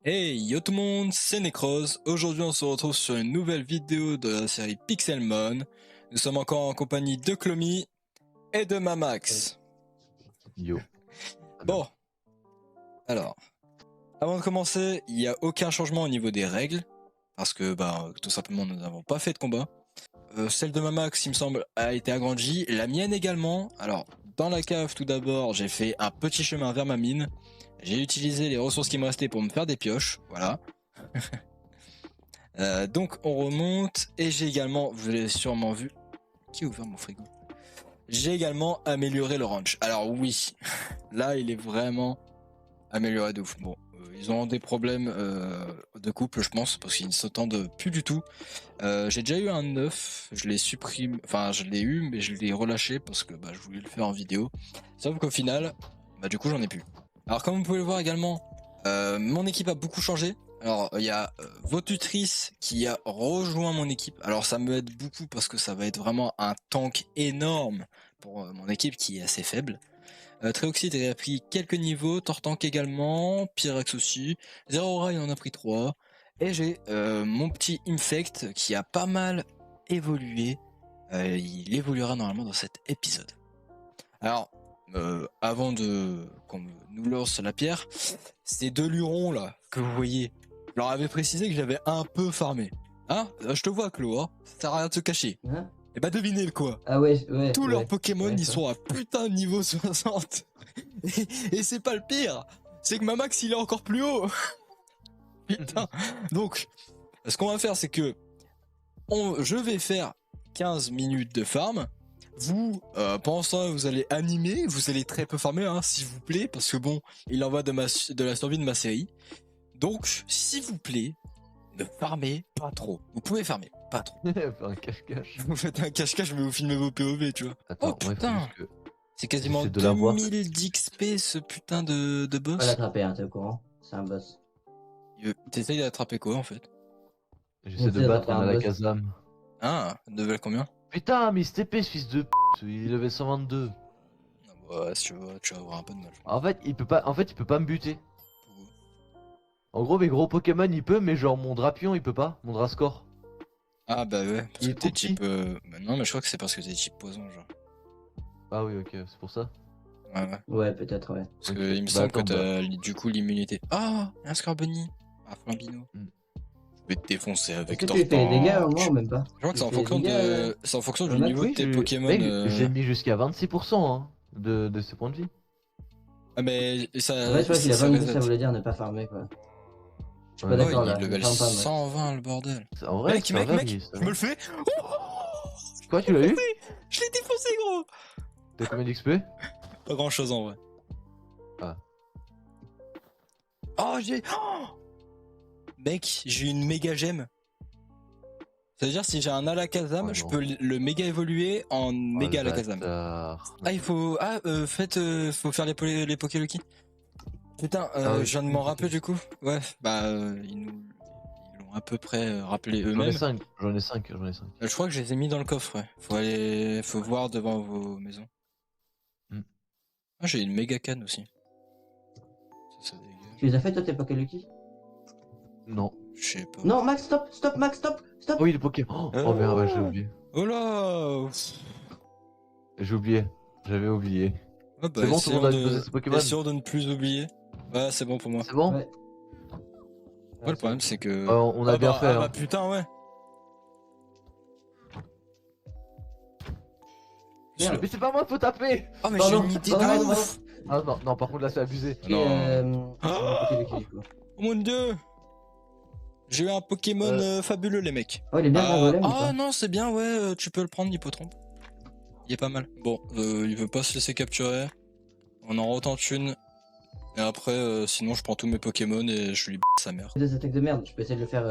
Hey yo tout le monde, c'est Necros. Aujourd'hui on se retrouve sur une nouvelle vidéo de la série Pixelmon. Nous sommes encore en compagnie de Clomy et de Mamax. Yo. Bon, alors, avant de commencer, il n'y a aucun changement au niveau des règles. Parce que tout simplement nous n'avons pas fait de combat. Celle de Mamax il me semble a été agrandie, la mienne également. Alors, dans la cave tout d'abord j'ai fait un petit chemin vers ma mine. J'ai utilisé les ressources qui me restaient pour me faire des pioches, voilà. Donc on remonte et j'ai également, vous l'avez sûrement vu, qui a ouvert mon frigo? J'ai également amélioré le ranch. Alors oui, là il est vraiment amélioré de ouf. Bon, ils ont des problèmes de couple je pense, parce qu'ils ne s'entendent plus du tout. J'ai déjà eu un œuf, je l'ai supprimé, enfin je l'ai eu mais je l'ai relâché parce que je voulais le faire en vidéo. Sauf qu'au final, du coup j'en ai plus. Alors comme vous pouvez le voir également, mon équipe a beaucoup changé. Alors il y a Votutrice qui a rejoint mon équipe. Alors ça me aide beaucoup parce que ça va être vraiment un tank énorme pour mon équipe qui est assez faible. Tréoxyde a pris quelques niveaux, Tortank également, Pyrex aussi, Zerora il en a pris 3. Et j'ai mon petit Infect qui a pas mal évolué. Il évoluera normalement dans cet épisode. Alors, avant de qu'on nous lance la pierre, ces deux lurons là que vous voyez, je leur avais précisé que j'avais un peu farmé. Hein? Je te vois Clo, hein? Ça sert à rien de se cacher. Hein? Et devinez le quoi? Ah ouais. Tous leurs Pokémon ouais, ils sont à putain de niveau 60. Et c'est pas le pire, c'est que ma max il est encore plus haut. Putain. Donc, ce qu'on va faire c'est que je vais faire 15 minutes de farm. Vous, pendant ça, vous allez animer, vous allez très peu farmer, hein, s'il vous plaît, parce que bon, il en va de la survie de ma série. Donc, s'il vous plaît, ne farmez pas trop. Vous pouvez farmer, pas trop. Faire un cache-cache. Vous faites un cache-cache, mais vous filmez vos POV, tu vois. Attends, Oh ouais, putain, faut juste que... c'est quasiment j'essaie de l'avoir. 2000 d'XP ce putain de On va boss. l'attraper, hein, t'es au courant? C'est un boss. T'essayes d'attraper quoi en fait? J'essaie de J'essaie battre d'attraper un un boss. Alakazam. Ah, level combien? Putain, mais il TP ce fils de p***, il avait 122. Ouais, si tu vas avoir un peu de mal. En fait, il peut pas me buter. En gros, mes gros Pokémon, il peut, mais genre mon Drapion, il peut pas. Mon Drascore. Ah bah ouais, parce Il que est t'es trop petit. type... non mais je crois que c'est parce que t'es type poison genre. Ah oui, ok, c'est pour ça. Ouais. Ouais, peut-être, ouais. Parce Ok. que il me semble que t'as du coup l'immunité. Ah, un Scorbunny, un Flambino. Je vais te défoncer Est-ce avec que tu lui fais les dégâts au moins ou même pas? Je crois que c'est Tu en lui fais fonction les dégâts, c'est en fonction du Max? niveau de Oui, tes Pokémon. Mec, j'ai mis jusqu'à 26% hein, de ses points de vie. Ah mais ça... En fait, je crois qu'il a ça 22, ça reset. voulait dire ne pas farmer, quoi. Je suis pas Ouais, d'accord il est là, ne level farme pas, Max. 120 le bordel. En vrai, Mec, c'est un mec, dingue, je me le fais. Quoi, tu l'as eu? Je l'ai défoncé gros. T'as combien d'XP? Pas grand chose en vrai. Ah. Oh mec, j'ai une méga gemme. Ça veut dire si j'ai un Alakazam, Oh, je non. peux le méga évoluer en méga le Alakazam. bâtard. Ah il faut... Ah faut faire les Pokélucky. Putain, Ah oui. je viens de m'en rappeler du coup. Ouais, ils l'ont à peu près rappelé J'en ai eux-mêmes. 5, j'en ai 5. Je crois que je les ai mis dans le coffre, ouais. Faut voir devant vos maisons. Ah, j'ai une méga canne aussi. Ça dégage. Tu les as fait toi tes Pokélucky? Non. Je sais pas. Non, Max, stop, Max, stop! Oh, il est Pokémon. Oh merde, ouais, j'ai oublié. Oh là. J'ai oublié. J'avais oublié. Ah C'est bon, tout le monde a posé ses Pokémon. Essayons de ne plus oublier. Ouais, c'est bon pour moi. C'est bon? Ouais. Ouais, le problème c'est que... On a bien fait. Ah hein. putain, ouais. Merde. Mais c'est pas moi, faut taper! Oh mais Pardon, j'ai une idée pardon, de ouf. Ah non, par contre là c'est abusé. Et Pokélucky, du coup. Oh mon dieu. J'ai eu un Pokémon fabuleux les mecs. Oh, il est bien le golem ou Ah pas? non c'est bien ouais, tu peux le prendre Hippotrompe. Il est pas mal. Bon, il veut pas se laisser capturer. On en retente une. Et après sinon je prends tous mes Pokémon et je lui sa mère. Des attaques de merde, je peux essayer de le faire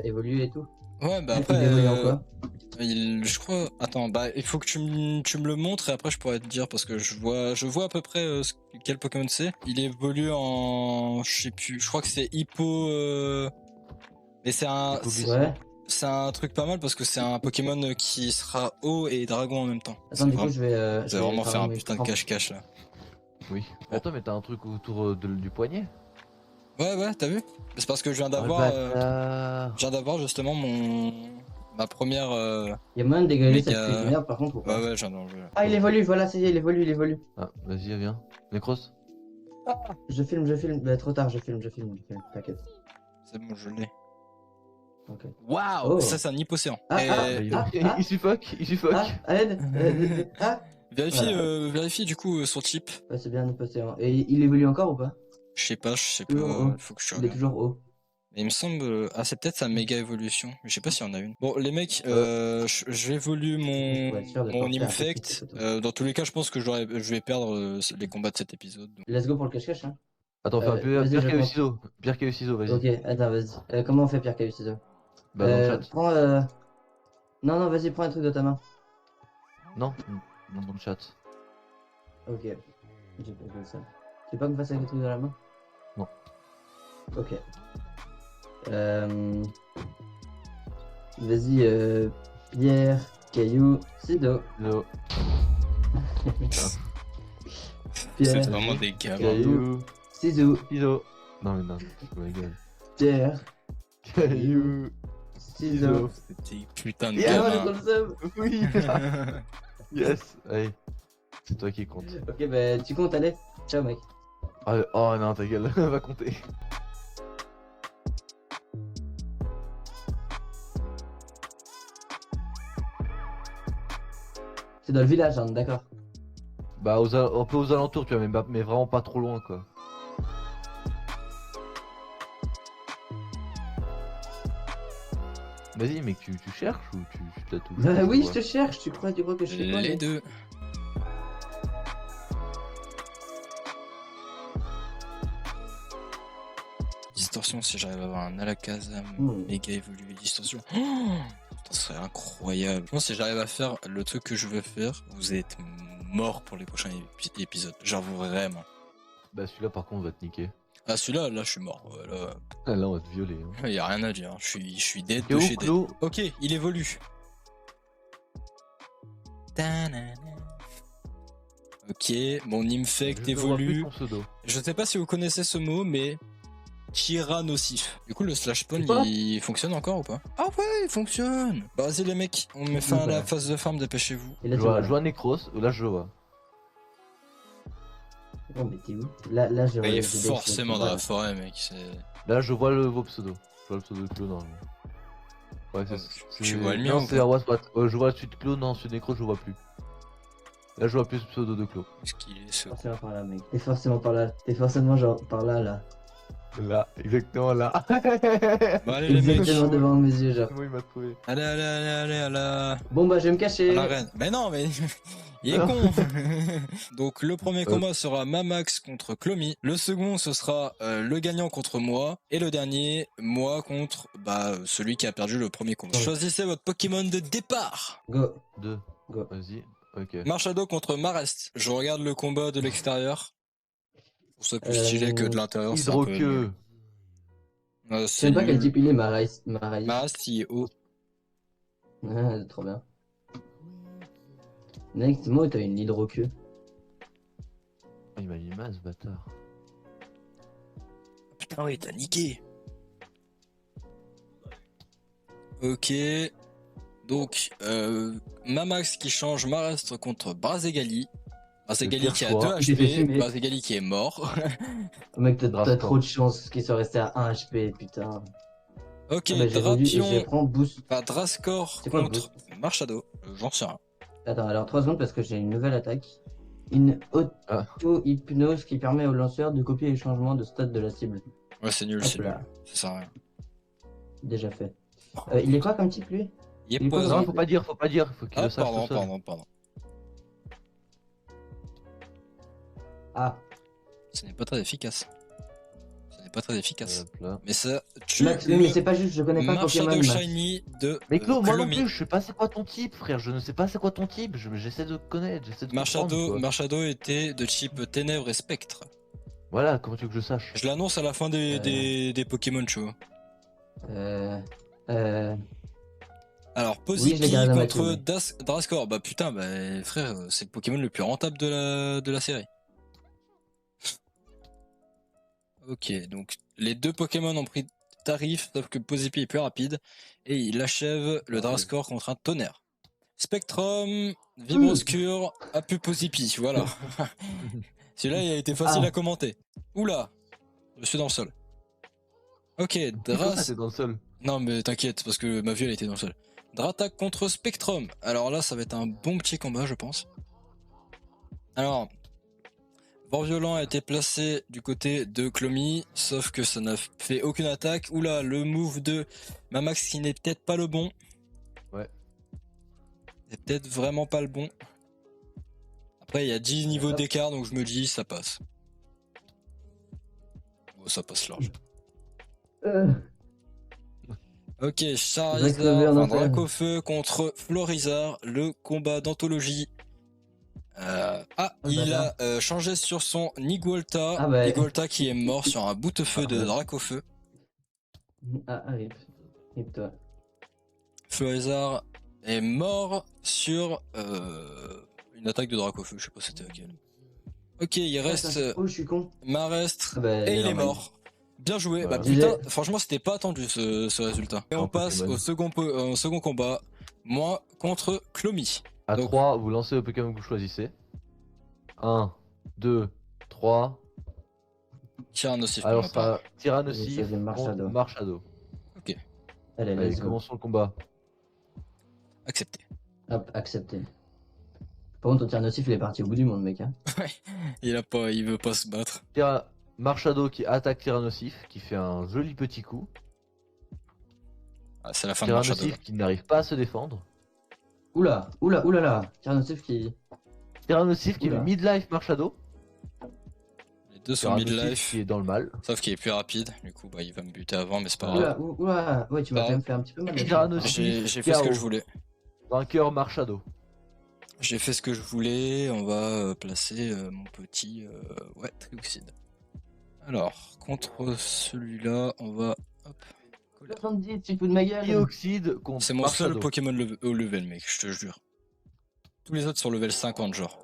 évoluer et tout. Ouais Il après évolue en quoi? je crois... Attends, il faut que tu me le montres et après je pourrais te dire parce que je vois à peu près quel Pokémon c'est. Il évolue en... Je sais plus, je crois que c'est Hippo... Mais c'est un... Ouais. C'est un truc pas mal parce que c'est un Pokémon qui sera eau et dragon en même temps. Attends, du coup, je vais. Je vais vraiment faire un mes putain de crampes. cache-cache là. Oui. Attends, mais t'as un truc autour du poignet? Ouais, t'as vu? C'est parce que je viens Oh, le d'avoir bâtard. justement ma première. Il y a moyen de dégager cette Méga- frise de merde par contre ou pas? Ouais, je viens d'enlever. Ah, il évolue, voilà, c'est il évolue. Ah, vas-y, viens. Necros. Je filme. Bah, trop tard, je filme. T'inquiète. C'est bon, je l'ai. Ok. Waouh! Oh. Ça, c'est un hypocéan. Ah, Et- Il suffoque, il suffoque. Ah, aide. Ah. Vérifie, Voilà. vérifie du coup son type. Ouais, c'est bien passé. Hein. Et il évolue encore ou pas? Je sais pas, Toujours haut. faut que je Il est regarde. toujours haut. Mais il me semble. Ah, c'est peut-être sa méga évolution. Mais je sais pas s'il y en a une. Bon, les mecs, je vais évoluer Pour être sûr de pas mon refaire infect. cette photo. Dans tous les cas, je pense que je vais perdre les combats de cet épisode. Donc. Let's go pour le cache-cache. Hein. Attends, fais un vas-y, pierre je caillou compte. ciseaux. Pierre caillou ciseaux, vas-y. Ok, attends, vas-y. Comment on fait Pierre Caillou Ciseaux? Bah, dans le chat. Prends. Non, vas-y, prends un truc de ta main. Non, non, dans le chat. Ok. J'ai pas fait ça. Tu veux pas qu'on fasse avec le truc dans la main? Non. Ok. Vas-y, pierre, caillou, ciseaux. No. C'est Pierre, vraiment des gamins. Caillou ciseaux, ciseaux. Non, mais non, je rigole. pierre, Caillou ciseaux. Des putains de Yeah, j'ai gamins. trop le seum. Oui. Yes. Allez. C'est toi qui compte. Ok, bah tu comptes, allez. Ciao, mec. Oh non, ta gueule, va compter. C'est dans le village, hein, d'accord. Bah, un peu aux alentours, tu vois, mais vraiment pas trop loin, quoi. Vas-y, mec, tu cherches ou tu tatoues? Bah oui, je te cherche. Tu crois que je sais quoi? Les deux. Distorsion, si j'arrive à avoir un Alakazam méga évolué distorsion. Oh, ça serait incroyable. Je pense que si j'arrive à faire le truc que je veux faire, vous êtes mort pour les prochains épisodes. Genre vraiment. Bah, celui-là, par contre, on va te niquer. Ah, celui-là, là, je suis mort. Là, Ah, là, on va te violer. Hein. y a rien à dire. Je suis dead Et de où, chez dead. Clo? Ok, il évolue. Ta-na-na. Ok, mon Infect Je ne vois plus évolue. ton pseudo. Je sais pas si vous connaissez ce mot, mais tyrannosif. Du coup, le slash spawn, C'est quoi il fonctionne encore ou pas? Ah ouais, il fonctionne. Bah, vas-y les mecs, on met fin à la phase de farm, dépêchez-vous. Et là, Je tu vois. vois Necros, là, je le vois. Oh, mais t'es où? Là, je Il est relève des forcément dans decks, la forêt, mec. C'est... Là, je vois vos pseudos. Je vois le pseudo de Clo, normalement. Ouais, Tu vois le mien Non, ou c'est pas? Arwaspat. Je vois celui de Clo, non, celui de Necros, je vois plus. Là, je vois plus le pseudo de Clo. Où est-ce qu'il est ce... Forcément par là, mec. T'es forcément par là. T'es forcément genre par là. Là, exactement là. Bon, allez les mecs. Exactement devant mes yeux, genre. Comment il m'a trouvé? Allez, à la... Bon, bah, je vais me à cacher. l'arène. Mais non, mais... Il est Non. con. Donc le premier combat sera Mamax contre Clomy. Le second, ce sera le gagnant contre moi. Et le dernier, moi contre celui qui a perdu le premier combat. Ouais. Choisissez votre Pokémon de départ. Go. 2. Go. Vas-y. Ok. Marshado contre Marest. Je regarde le combat de l'extérieur. Pour ça plus stylé que de l'intérieur. c'est un peu Hydroqueux. nul. Je C'est sais pas quel nul. type il est, Marais. Marest, il est haut. Ah, trop bien. Mec, moi, t'as une hydroqueue. Il m'a mis masse, bâtard. Putain, oui, t'as niqué. Ok. Donc, Mamax qui change Marest contre Brazegali. Brazegali pire qui a choix. 2 J'ai fait HP. fumer. Brazegali qui est mort. Mec, t'as Drastor. trop de chance qu'il soit resté à 1 HP, putain. Ok, Ah bah, j'ai vendu et je Drapion. prends boost. Drascore C'est quoi le contre Marshado. J'en sais rien. Attends, alors 3 secondes parce que j'ai une nouvelle attaque. Une auto-hypnose qui permet au lanceur de copier les changements de stade de la cible. Ouais, c'est nul, Hop c'est nul. là. Ça sert à rien. Déjà fait. Il est quoi comme type lui? Il est Il est quoi, poison. Non, faut pas dire, faut qu'il Ah, le sache pardon, tout seul. pardon. Ah, Ce n'est pas très efficace. Hop là. Mais ça tue Max, oui, mais c'est pas juste, je connais pas Pokémon. Shadow Max. Shiny de Mais Clo, moi non Clomy. plus, je sais pas c'est quoi ton type, frère. Je ne sais pas c'est quoi ton type. J'essaie de connaître, j'essaie de comprendre. Quoi. Marshado était de type Ténèbres et Spectre. Voilà, comment tu veux que je sache? Je l'annonce à la fin des Pokémon Show. Alors, Oui, Posiki je l'ai gardé dans ma contre team. Drascore. Bah putain, frère, c'est le Pokémon le plus rentable de la série. Ok, donc les deux Pokémon ont pris tarif, sauf que Posipi est plus rapide. Et il achève le Drascore contre un tonnerre. Spectrum, Vibroscure, a pu Posipi, voilà. Celui-là, il a été facile à commenter. Oula, je suis dans le sol. Ok, C'est dans le sol. Non mais t'inquiète, parce que ma vue elle était dans le sol. Dratak contre Spectrum. Alors là, ça va être un bon petit combat, je pense. Alors, Vent Violent a été placé du côté de Clomy, sauf que ça n'a fait aucune attaque. Oula, le move de Mamax qui n'est peut-être pas le bon. Ouais. C'est peut-être vraiment pas le bon. Après, il y a 10 niveaux d'écart, donc je me dis, ça passe. Oh, ça passe large. Ok, Charizard, enfin, Dracofeu contre Florizard, le combat d'anthologie. Il a changé sur son Nigolta. Nigolta qui est mort sur un bout de feu de Dracofeu. Rip toi. Florizard est mort sur une attaque de Dracofeu, je sais pas c'était laquelle. Ok, il reste Oh, je suis con. Marestre et il est mort. Bien joué, Voilà. bah putain, franchement c'était pas attendu ce résultat. Et on passe au second combat, moi contre Clomy. À 3, vous lancez le Pokémon que vous choisissez. 1, 2, 3. Tyrannosif. Alors ça sera Tyrannosif contre Marshado. Ok. Allez, commençons le combat. Accepté. Hop, accepté. Par contre, ton Tyrannosif il est parti au bout du monde, mec. Hein. Ouais, il veut pas se battre. Marshado qui attaque Tyrannosif, qui fait un joli petit coup. Ah, c'est la fin de Marshado. Tyrannosif qui n'arrive pas à se défendre. Oula là. Tyrannosif qui est midlife Marshado. Les deux sont midlife. Qui est dans le mal. Sauf qu'il est plus rapide. Du coup, bah, il va me buter avant, mais c'est pas grave. Oula. Ouais, tu m'as quand même fait un petit peu mal. J'ai fait ce que je voulais. Vainqueur Marshado. J'ai fait ce que je voulais. On va placer mon petit Trioxide. Alors, contre celui-là, on va... Hop. 70, tu fous de ma gueule. Trioxide contre C'est mon seul Pokémon au level, mec, je te jure. Tous les autres sont level 50, genre.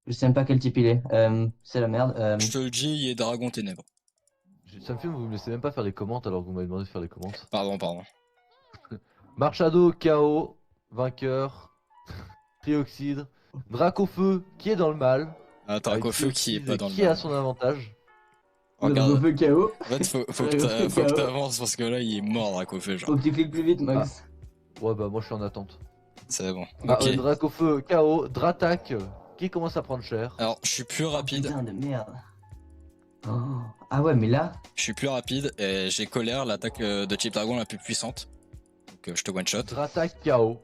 Je sais même pas quel type il est. C'est la merde. Je te le dis, il est Dragon Ténèbres. Ça me fait, vous me laissez même pas faire les commentes alors que vous m'avez demandé de faire les commentes. Pardon. Marshado, KO, vainqueur, Trioxide, Dracofeu qui est dans le mal. Ah, Dracofeu qui est pas dans le mal. Qui a son avantage. Dracofeu KO. En fait, faut que t'avances parce que là, il est mort, Dracofeu, genre. Faut que tu cliques plus vite, Max. Ouais, bah moi je suis en attente. C'est bon. Ok. Dracofeu, KO, Dratak qui commence à prendre cher. Alors, je suis plus rapide. Putain de merde. Oh. Ah ouais, mais là. Je suis plus rapide et j'ai Colère, l'attaque de type dragon la plus puissante. Donc je te one shot. Dratak KO.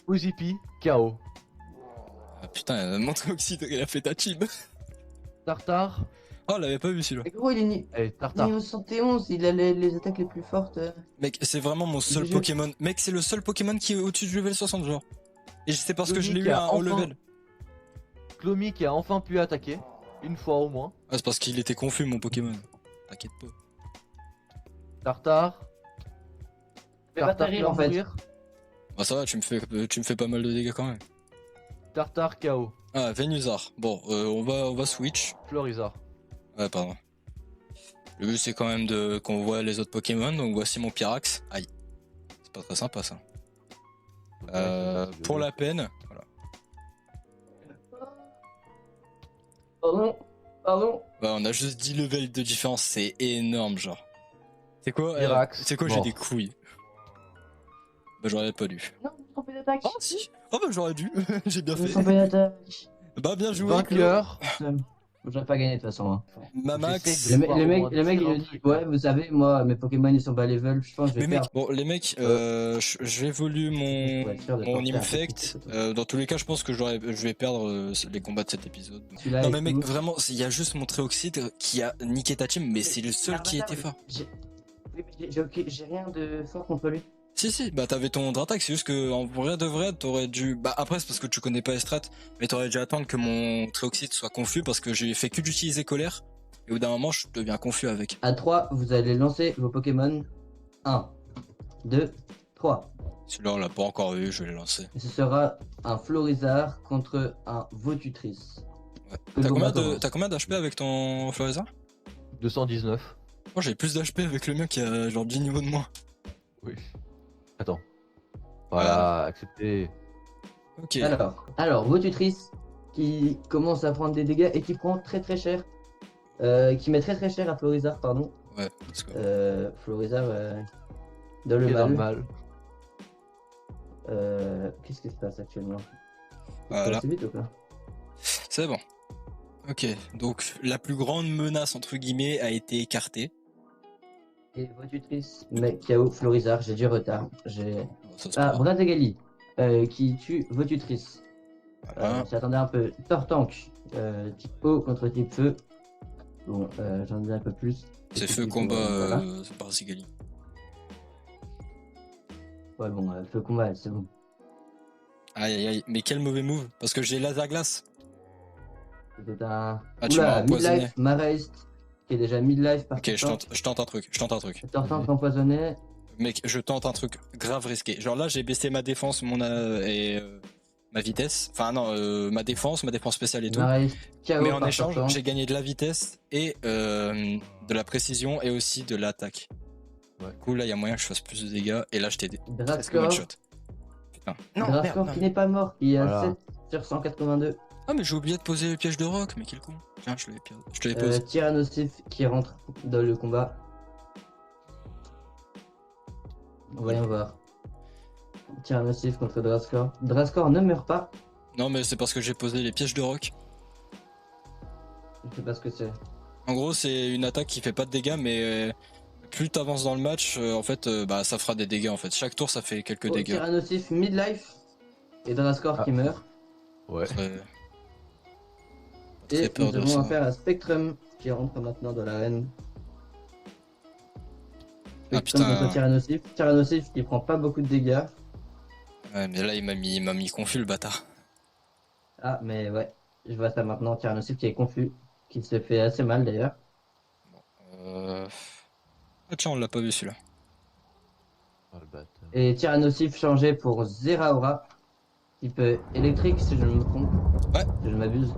Uzipi KO. Ah putain, mon Trioxide, il a fait ta team. Tartare. Oh, on l'avait pas vu celui-là. Mais gros, il est Tartare. niveau 71, il a les attaques les plus fortes. Mec, c'est vraiment mon seul Pokémon. Mec, c'est le seul Pokémon qui est au-dessus du level 60, genre. Et c'est parce que je l'ai eu au level. Clomy qui a enfin pu attaquer, une fois au moins. Ah, c'est parce qu'il était confus, mon Pokémon. T'inquiète pas. Tartare. Tartare en fait. Bah ça va, tu me fais pas mal de dégâts quand même. Tartare KO. Ah, Vénusar. Bon, on va switch. Florizard. Ouais, pardon. Le but c'est quand même qu'on voit les autres Pokémon, donc voici mon Pyrax. Aïe. C'est pas très sympa ça. Pour la peine, voilà. Pardon. Bah, on a juste 10 levels de différence, c'est énorme, genre. C'est quoi, j'ai des couilles. Bah, j'aurais pas dû. Non, je me trompé d'attaque. Oh, si. Oh, bah, j'aurais dû. J'ai bien Je me fait. trompé d'attaque. Bah, bien joué. Vainqueur. J'aurais pas gagné de toute façon. Hein. Mamax. Le mec il me dit ouais, vous savez, moi mes Pokémon ils sont bas level, je pense que je vais Mais faire. mec, bon, les mecs, j'évolue mon Infect. Dans tous les cas, je pense que je vais perdre les combats de cet épisode. Non, mais mec, vraiment, il y a juste mon Trioxide qui a niqué ta team, mais c'est le seul qui était fort. J'ai rien de fort contre lui. Si, bah t'avais ton Dratak, c'est juste que en vrai de vrai, t'aurais dû. Bah après, c'est parce que tu connais pas les strats, mais t'aurais dû attendre que mon Trioxide soit confus parce que j'ai fait que d'utiliser Colère, et au bout d'un moment, je deviens confus avec. À 3, vous allez lancer vos Pokémon. 1, 2, 3. Celui-là, on l'a pas encore vu, je vais le lancer. Et ce sera un Florizard contre un Votutrice. Ouais. Que le combat commence. T'as combien d'HP avec ton Florizard? 219. Moi j'ai plus d'HP avec le mien qui a genre 10 niveaux de moins. Oui. Attends. Voilà, accepté. Ok. Alors, Votutrice qui commence à prendre des dégâts et qui prend très très cher. Qui met très très cher à Florizard, pardon. Ouais, let's go. Florizard dans le Qui est dans le mal. mal. Qu'est-ce qui se passe actuellement? Voilà. C'est vite ou pas? C'est bon. Ok, donc la plus grande menace entre guillemets a été écartée. Et Votutrice, mais KO Florizard, j'ai du retard. Bon, ça, c'est Ah, pas grave. Brazagali qui tue Votutrice. Voilà. J'attendais un peu. Tortank, type eau contre type feu. Bon, j'en ai un peu plus. C'est Type feu feu, combat voilà. par Sigali. Ouais, bon, feu combat, c'est bon. Aïe aïe aïe, mais quel mauvais move, parce que j'ai laser glace. C'était un. Ah, tu m'as Oula, empoisonné. midlife, Maraist, qui est déjà midlife par Ok, je tente un truc. Tortank empoisonné. Mec, je tente un truc grave risqué. Genre là, j'ai baissé ma défense, ma vitesse. Enfin non, ma défense spéciale et tout. Maraist, KO Mais en par échange, Tortank. j'ai gagné de la vitesse et de la précision et aussi de l'attaque. Ouais. Du coup, là, il y a moyen que je fasse plus de dégâts. Et là, je t'ai presque Draskor, one shot. Putain. Non, Draskor merde, qui non. n'est pas mort, qui est à Voilà. 7 sur 182. Ah, mais j'ai oublié de poser le piège de roc, mais quel con. Tiens, je te les pose. Tyrannosif qui rentre dans le combat. Voyons voir. Tyrannosif contre Draskor. Draskor ne meurt pas. Non, mais c'est parce que j'ai posé les pièges de roc. Je sais pas ce que c'est. En gros, c'est une attaque qui fait pas de dégâts, mais plus t'avances dans le match, en fait, bah, ça fera des dégâts en fait. Chaque tour, ça fait quelques dégâts. Tyrannosif midlife. Et Draskor Ah. qui meurt. Ouais. Très Et peur nous de avons ça. affaire à Spectrum qui rentre maintenant dans l'arène. Ah, Spectrum putain. contre Tyrannosif. Tyrannosif qui prend pas beaucoup de dégâts. Ouais, mais là, il m'a mis confus le bâtard. Ah, mais ouais. Je vois ça maintenant. Tyrannosif qui est confus. Qui se fait assez mal d'ailleurs. Ah tiens, on l'a pas vu celui-là. Oh, le bâtard. Et Tyrannosif changé pour Zeraora. Type électrique si je ne me trompe. Ouais. Si je ne m'abuse.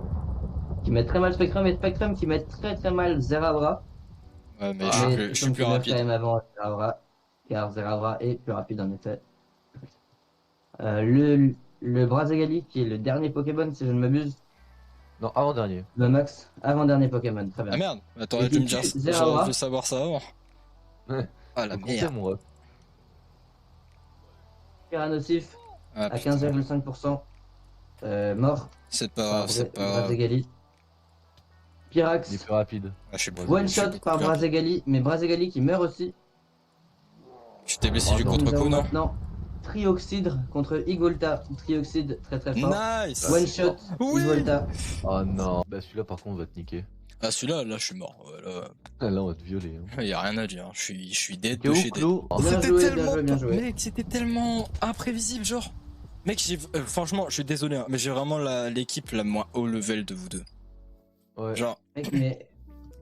Qui met très mal Spectrum et Spectrum qui met très très mal Zeraora. Ouais, mais Mais je suis Spectrum plus qui meurt rapide. quand même avant Zeraora. Car Zeraora est plus rapide en effet. Le Brazagali qui est le dernier Pokémon si je ne m'abuse. Non, avant-dernier. Le max avant-dernier Pokémon. Très bien. Ah merde, t'aurais Et dû qui me dire tue ça. Zeraora. J'aurais dû savoir ça avant. Ouais. Ah la Faut compter, merde. mon ref. Tyrannosif Ah, à putain. 15,5%. Mort C'est pas par grave, c'est pas grave. Brazagali. Il est Pyrax. plus rapide. Ah, je sais pas. One je suis shot beaucoup par plus rapide. Brazagali. Mais Brazagali qui meurt aussi. Tu t'es blessé Oh du non. contre Nous avons coup, non? maintenant Trioxydre contre Igolta. Trioxydre très très fort. Nice. One shot Oui. Igolta. Oh non. Bah celui-là par contre on va te niquer. Ah celui-là, là je suis mort. Ouais, Là on va te violer. Hein. là, y a rien à dire. Je suis dead T'es de où chez dead. Clo Oh, Bien C'était joué, tellement bien joué, bien joué. Mec, c'était tellement imprévisible, genre. Mec, franchement, je suis désolé, hein, mais j'ai vraiment l'équipe la moins haut level de vous deux. Ouais. Genre, Mec, mais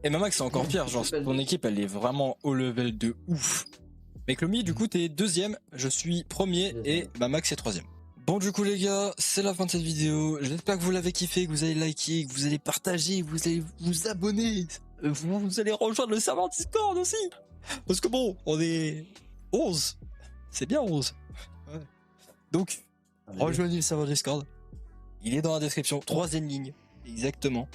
et Mamax c'est encore pire, genre C'est pas ton juste. équipe elle est vraiment haut level de ouf. Mec, Lomi, du coup t'es deuxième, je suis premier et Mamax est troisième. Bon du coup les gars, c'est la fin de cette vidéo. J'espère que vous l'avez kiffé, que vous allez liker, que vous allez partager, que vous allez vous abonner. Vous allez rejoindre le serveur Discord aussi. Parce que bon, on est 11. C'est bien 11. Ouais. Donc, rejoignez le serveur Discord. Il est dans la description, troisième ligne, exactement.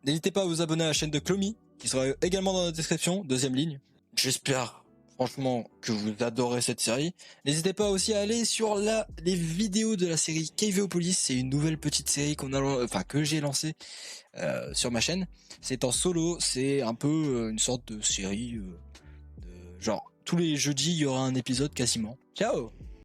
N'hésitez pas à vous abonner à la chaîne de Clomy, qui sera également dans la description, deuxième ligne. J'espère franchement que vous adorez cette série. N'hésitez pas aussi à aller sur les vidéos de la série KVOpolis. C'est une nouvelle petite série que j'ai lancée sur ma chaîne. C'est en solo, c'est un peu une sorte de série genre tous les jeudis il y aura un épisode quasiment. Ciao.